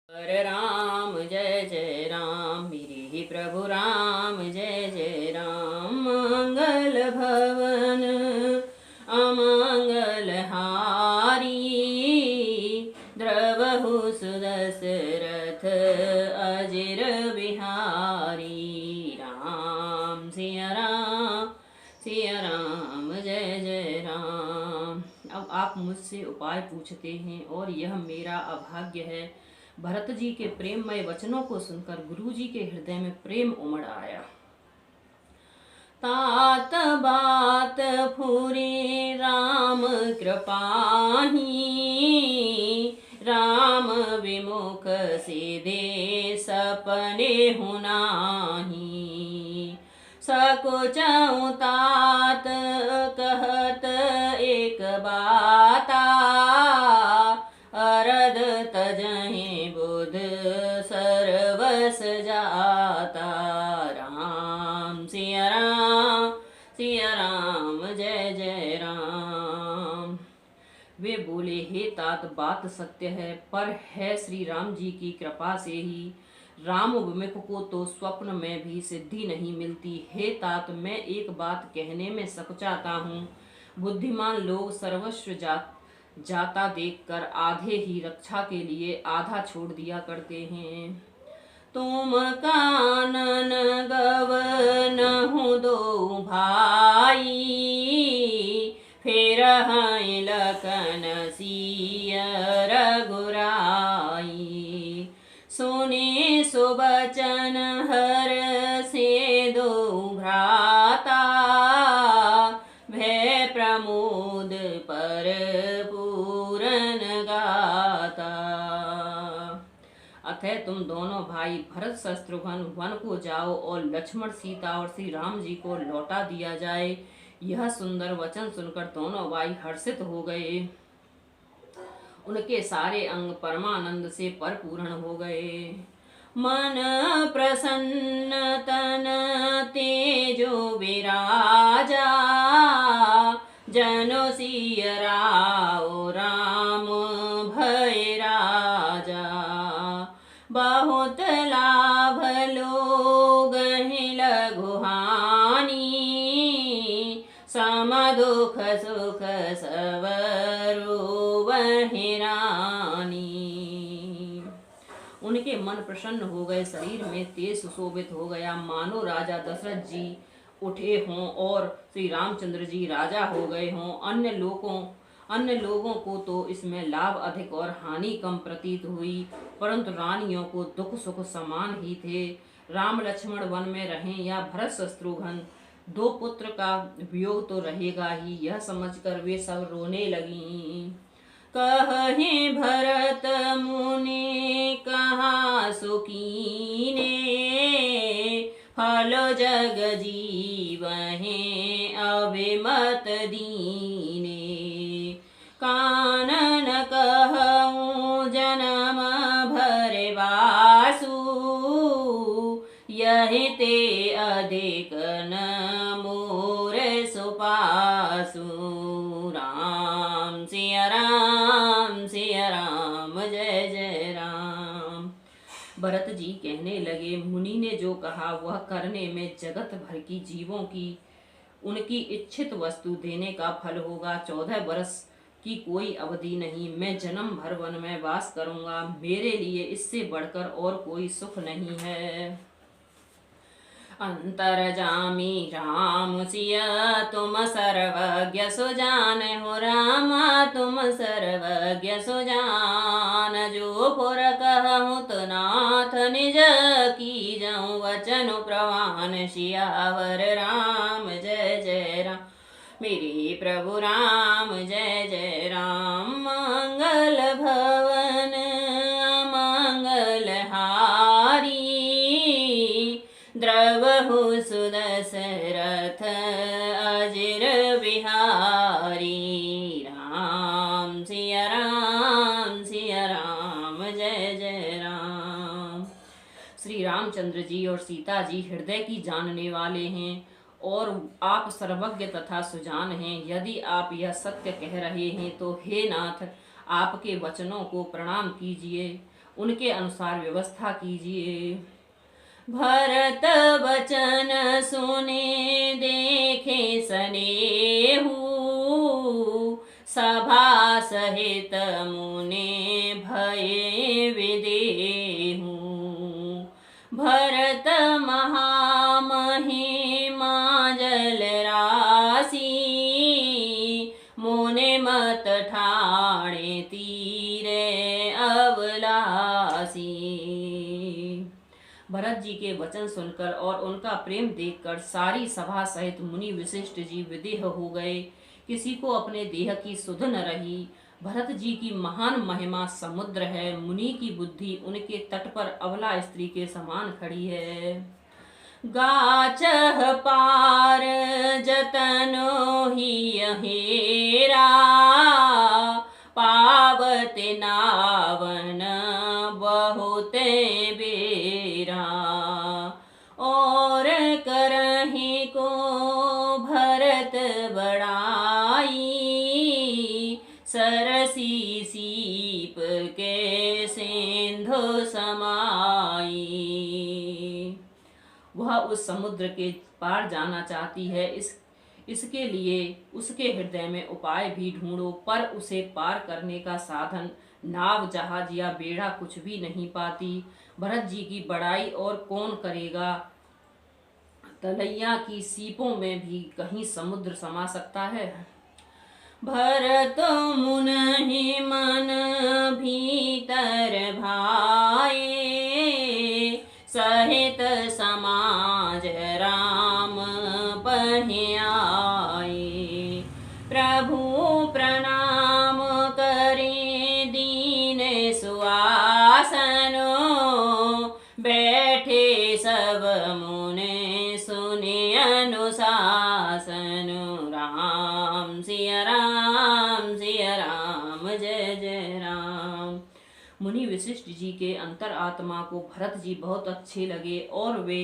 हरे राम जय जय राम, मेरे ही प्रभु राम जय जय राम। मंगल भवन अमंगल हारी, द्रवहु सुदशरथ अजिर बिहारी। राम सिया राम सिया राम जय जय राम। अब आप मुझसे उपाय पूछते हैं और यह मेरा अभाग्य है। भरत जी के प्रेममय वचनों को सुनकर गुरु जी के हृदय में प्रेम उमड़ आया। तात बात फुरे राम कृपाही, राम विमुख से दे सपने हुनाही। सकुचऊ तात कहत एक बाता, अरद तजहि बुध सर्वस जाता। राम सिया राम जय जय राम। वे बोले, हे तात, बात सत्य है, पर है श्री राम जी की कृपा से ही राम विमुख को तो स्वप्न में भी सिद्धि नहीं मिलती। हे तात, मैं एक बात कहने में सकुचाता हूँ। बुद्धिमान लोग सर्वस्व जाता देखकर आधे ही रक्षा के लिए आधा छोड़ दिया करते हैं। तुम कानन गवनहु दो भाई, फिर हैं लखन सिया रघुराई। सुने सुबचन हर से दो भ्राता, भय प्रमोद पर पूरन गाता। अतः तुम दोनों भाई भरत शत्रुघ्न वन को जाओ और लक्ष्मण सीता और श्री राम जी को लौटा दिया जाए। यह सुंदर वचन सुनकर दोनों भाई हर्षित हो गए। उनके सारे अंग परमानंद से परिपूर्ण हो गए। मन प्रसन्न तन तेजो विराजा, जनो सिय राव राम भय राजा। बहुत लाभ लोग लघु हानि, सम दुख सुख सवरो वहि रानी। उनके मन प्रसन्न हो गए, शरीर में तेज सुशोभित हो गया, मानो राजा दशरथ जी उठे हों और श्री रामचंद्र जी राजा हो गए हों। अन्य लोगों को तो इसमें लाभ अधिक और हानि कम प्रतीत हुई, परंतु रानियों को दुख सुख समान ही थे। राम लक्ष्मण वन में रहें या भरत शत्रुघ्न, दो पुत्र का वियोग तो रहेगा ही, यह समझकर वे सब रोने लगीं। कहे भरत मुनि कहा सुकीने, फल जग जीवहें अभिमत दीने। कानन कहूँ जन्म भरे वासु, यही ते अधिक न मोर सुपासु। राम सिया राम जय जय राम। भरत जी कहने लगे, मुनि ने जो कहा वह करने में जगत भर की जीवों की उनकी इच्छित वस्तु देने का फल होगा। 14 वर्ष की कोई अवधि नहीं, मैं जन्म भर वन में वास करूंगा। मेरे लिए इससे बढ़कर और कोई सुख नहीं है। अंतरजामी राम सिया तुम सर्वज्ञ सुजान हो। राम तुम सर्वज्ञ सुजान, जो पुर कहूँ तो नाथ निज की जाऊँ वचन प्रवान। सियावर राम जय जय राम, मेरे प्रभु राम जय जय राम। मंगल भवन अमंगल हारी, द्रवहु सुदशरथ अजिर बिहारी। राम सिया राम जय जय राम। श्री रामचंद्र जी और सीता जी हृदय की जानने वाले हैं और आप सर्वज्ञ तथा सुजान हैं। यदि आप यह सत्य कह रहे हैं तो हे नाथ, आपके वचनों को प्रणाम कीजिए उनके अनुसार व्यवस्था कीजिए। भरत वचन सुने देखे सनेहु, सभा सहित मुने भये विदेहु। भरत महामहिमा जल राशि, मुने मत ठाणे तीरे अवलासी। भरत जी के वचन सुनकर और उनका प्रेम देखकर सारी सभा सहित मुनि वशिष्ठ जी विदेह हो गए। किसी को अपने देह की सुध न रही। भरत जी की महान महिमा समुद्र है, मुनि की बुद्धि उनके तट पर अबला स्त्री के समान खड़ी है। गाचह पार जतनो ही हेरा, पावते नावन बहुते बेरा। और करहि को भरत बड़ाई, सरसी सीप के सिंधु समाई। वह उस समुद्र के पार जाना चाहती है, इसके लिए उसके हृदय में उपाय भी ढूंढो, पर उसे पार करने का साधन नाव, जहाज या बेड़ा कुछ भी नहीं पाती। भरत जी की बड़ाई और कौन करेगा। तलैया की सीपों में भी कहीं समुद्र समा सकता है। भरत मुनि मन भीतर भाए, सहित समाज राम पहियाए। प्रभु प्रणाम करे दीन सुआसनो, बैठे सब मुने सुने अनुशासन। राम सिया राम सिया राम, जय जय राम। मुनि वशिष्ठ जी के अंतर आत्मा को भरत जी बहुत अच्छे लगे और वे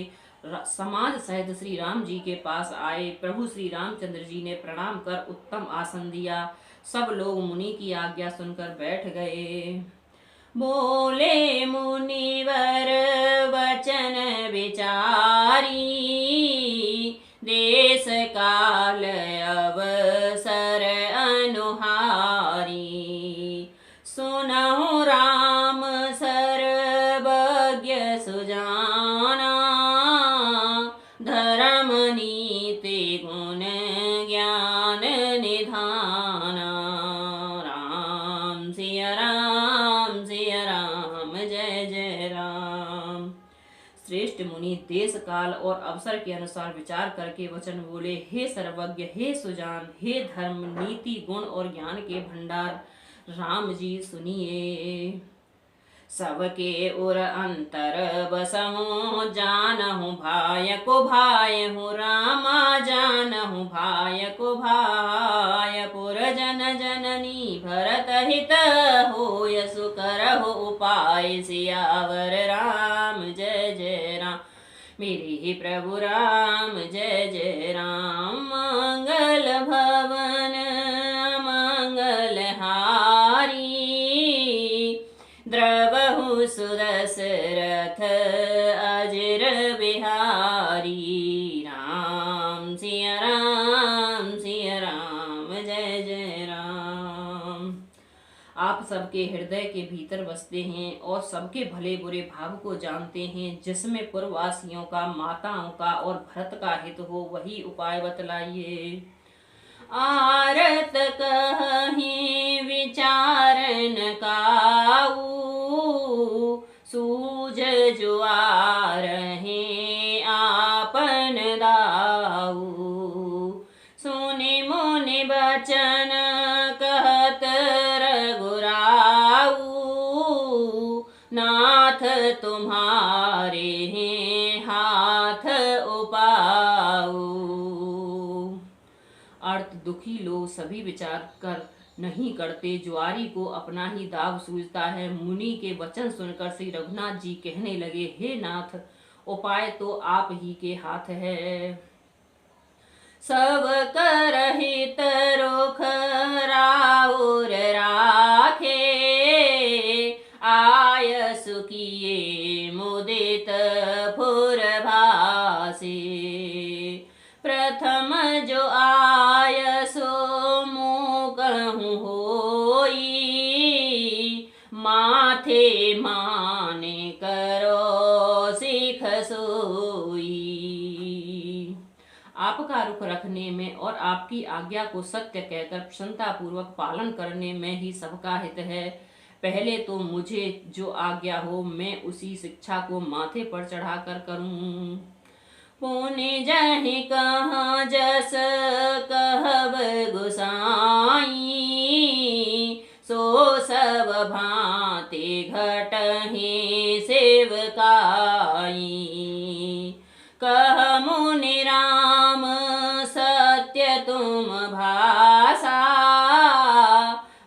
समाज सहित श्री राम जी के पास आए। प्रभु श्री रामचंद्र जी ने प्रणाम कर उत्तम आसन दिया। सब लोग मुनि की आज्ञा सुनकर बैठ गए। बोले मुनिवर वचन विचारी, देश काल अवसर अनुहारी। सुनहु राम सर्वज्ञ सुजाना, धर्म नीति गुण ज्ञान निधाना। राम सिया राम सिया राम, जय जय राम। श्रेष्ठ मुनि देश काल और अवसर के अनुसार विचार करके वचन बोले। हे सर्वज्ञ, हे सुजान, हे धर्म नीति गुण और ज्ञान के भंडार राम जी, सुनिए। सबके उर अंतर बसहु, जानहु भाय को भाय हूँ रामा, जानहु भाय को भाय। पुर जन जननी भरत हित होय, सुकरहु उपाय सियावर राम, जय जय राम। मेरे ही प्रभु राम, जय जय राम। मंगल भवन मंगल हारी, द्रवहु सुदशरथ अजर बिहारी। राम सिया राम सिया राम, जय जय राम। आप सबके हृदय के भीतर बसते हैं और सबके भले बुरे भाव को जानते हैं। जिसमें पूर्ववासियों का, माताओं का और भरत का हित हो, वही उपाय बतलाइए। आरत कहीं विचारन काऊ, सूझ जुआर हैं आपन दाऊ। सुनि मुनि बचन कहत रघुराऊ, नाथ तुम्हारे हैं हाथ उपाऊ। अर्थ दुखी लोग सभी विचार कर नहीं करते, जुआरी को अपना ही दाव सूझता है। मुनि के वचन सुनकर श्री रघुनाथ जी कहने लगे, हे नाथ, उपाय तो आप ही के हाथ है। सब कर हित रोख राउर राखे, आयस किए मुदित फुरभासे। प्रथम जो आय सो मोकहु होई, माथे माने करो सिख सोई। आपका रुख रखने में और आपकी आज्ञा को सत्य कहकर प्रसन्नता पूर्वक पालन करने में ही सबका हित है। पहले तो मुझे जो आज्ञा हो मैं उसी शिक्षा को माथे पर चढ़ाकर करूं। पुण्य जहि कहाँ जस कहब गुसाई, सो सब भांति घटहि सेवकाई। कह मुनि राम सत्य तुम भाषा,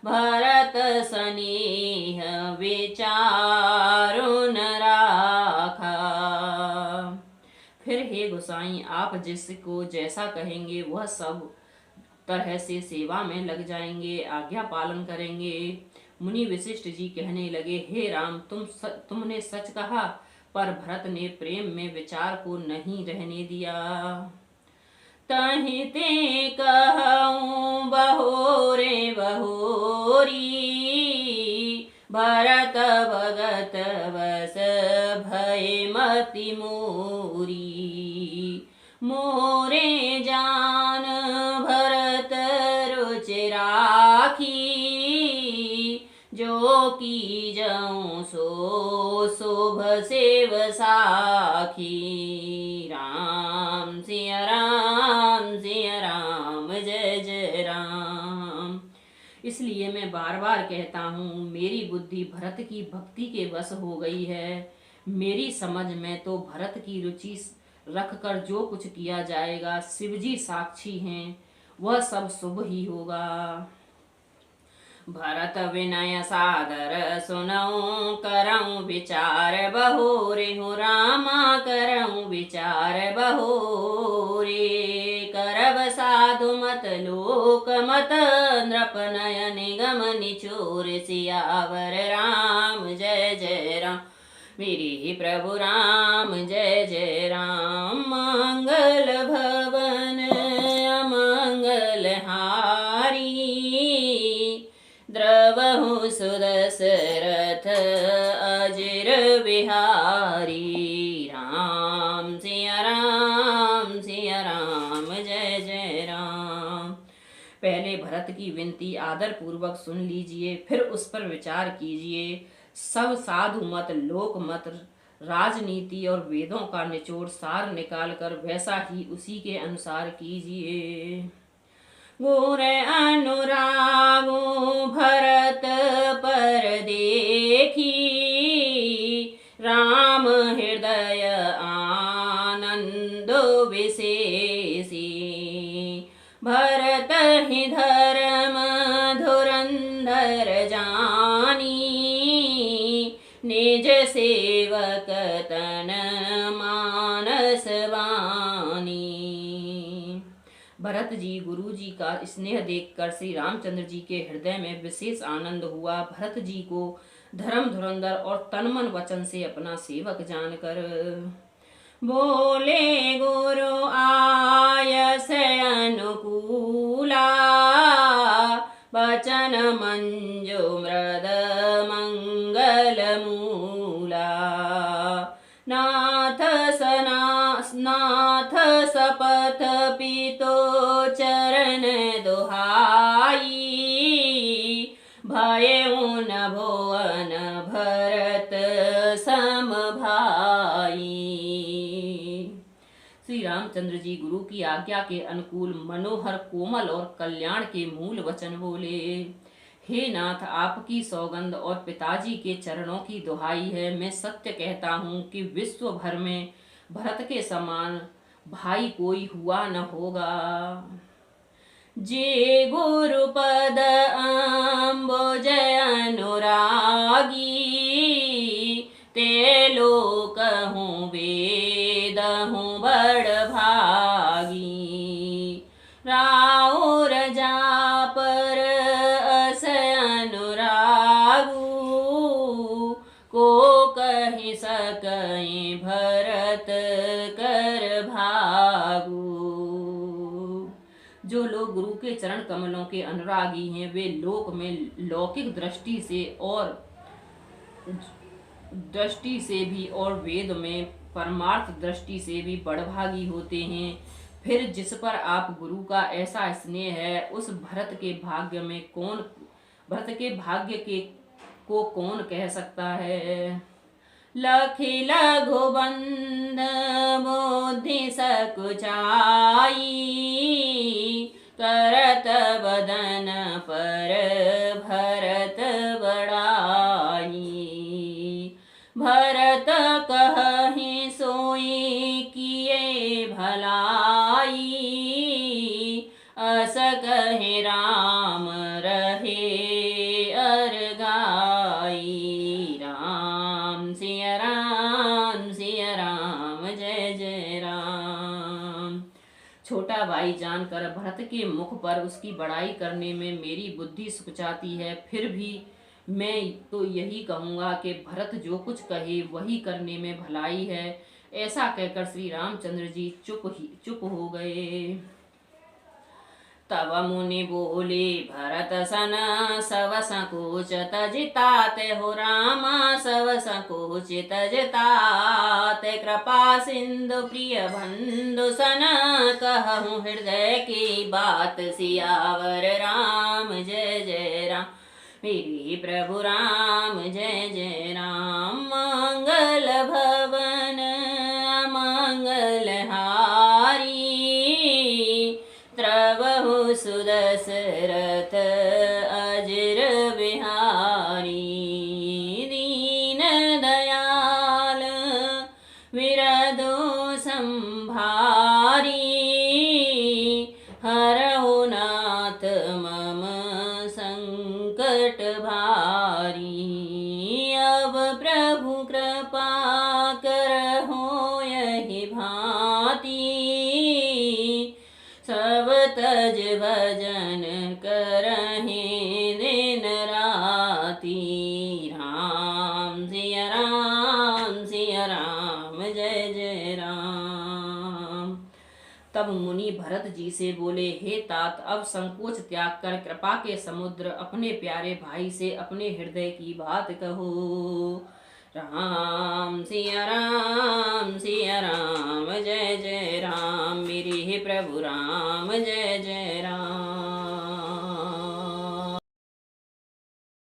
भरत स्नेह विचारुन राखा। फिर हे गोसाई, आप जिसको जैसा कहेंगे वह सब तरह से सेवा में लग जाएंगे, आज्ञा पालन करेंगे। मुनि वशिष्ठ जी कहने लगे, हे राम, तुमने सच कहा, पर भरत ने प्रेम में विचार को नहीं रहने दिया। तहि ते कहूँ बहोरे बहोरी, भरत भगत बस भय मति मोरी। मोरे जान भरत रुचि राखी, जो की जाऊं सो शोभ सेव साखी। राम सिया राम सिया राम जय जय राम। इसलिए मैं बार बार कहता हूँ, मेरी बुद्धि भरत की भक्ति के वश हो गई है। मेरी समझ में तो भरत की रुचि रखकर जो कुछ किया जाएगा, शिवजी साक्षी हैं, वह सब शुभ ही होगा। भरत विनय सादर सुनऊं, करऊं विचार बहोरे हो रामा, करऊं विचार बहोरे। करब साधु मत लोक मत, नृप नयन गम निचोर। सियावर राम जय जय राम, मेरे प्रभु राम जय जय राम। मंगल भवन अमंगल हारी, द्रवहु सुदशरथ अजिर बिहारी। राम सिया राम जय जय राम। पहले भरत की विनती आदर पूर्वक सुन लीजिए, फिर उस पर विचार कीजिए। सब साधु मत, लोक मत, राजनीति और वेदों का निचोड़ सार निकालकर वैसा ही उसी के अनुसार कीजिए। गुर अनुरागो भरत पर देखी, राम हृदय आनंद विशेषी। भरत ही धर्म धुरंधर जानी, निज सेवक तन मानस वानी। भरत जी, गुरु जी का स्नेह देखकर श्री रामचंद्र जी के हृदय में विशेष आनंद हुआ। भरत जी को धर्म धुरंधर और तन मन वचन से अपना सेवक जानकर बोले, गुरु आय से अनुकूला, वचन मंजु मृद मंगल मूला। नाथ सपथ पीतो चरण दुहाई, भयउ न भुवन भरत सम भाई। श्री रामचंद्र जी गुरु की आज्ञा के अनुकूल मनोहर, कोमल और कल्याण के मूल वचन बोले। हे नाथ, आपकी सौगंध और पिताजी के चरणों की दुहाई है, मैं सत्य कहता हूँ कि विश्व भर में भरत के समान भाई कोई हुआ न होगा। जे गुरुपद अम्बुज अनुरागी, ते लोक हूँ वेद हूँ बड़ भागी। राउर जापर अस अनुरागू, को के चरण कमलों के अनुरागी हैं। वे लोक में लौकिक दृष्टि से भी और वेद में परमार्थ दृष्टि से भी बड़भागी होते हैं। फिर जिस पर आप गुरु का ऐसा स्नेह है, उस भरत के भाग्य के को कौन कह सकता है। लखि लघु बंद बुद्धि सकुचाई, करत बदन पर भरत बड़ाई। भरत कहहि सोई किए भलाई, अस कहे राम रहे अरगाई। राम सिया राम जय जय राम। छोटा भाई जानकर भरत के मुख पर उसकी बड़ाई करने में मेरी बुद्धि सुकचाती है। फिर भी मैं तो यही कहूँगा कि भरत जो कुछ कहे वही करने में भलाई है। ऐसा कहकर श्री रामचंद्र जी चुप हो गए। तब मुनि बोले भरत सन सब संकोच तजिताते हो रामा, सब संकोच तजिताते। कृपा सिंधु प्रिय बंधु सन कहूँ हृदय की बात, सियावर राम जय जय राम मेरे प्रभु राम जय जय राम। मंगल भवन मंगल हारी, त्रवहु सुदशरथ अजर बिहारी। दीन दयाल विरधो संभारी, हरहु नाथ मम संकट भारी। अब प्रभु कृपा करहो यही भांति, सब तज भजन करहि दिन राति। राम सिया राम जय जय राम। तब मुनि भरत जी से बोले, हे तात, अब संकोच त्याग कर कृपा के समुद्र अपने प्यारे भाई से अपने हृदय की बात कहो। राम सिया राम जय जय राम मेरे हे प्रभु राम जय जय राम।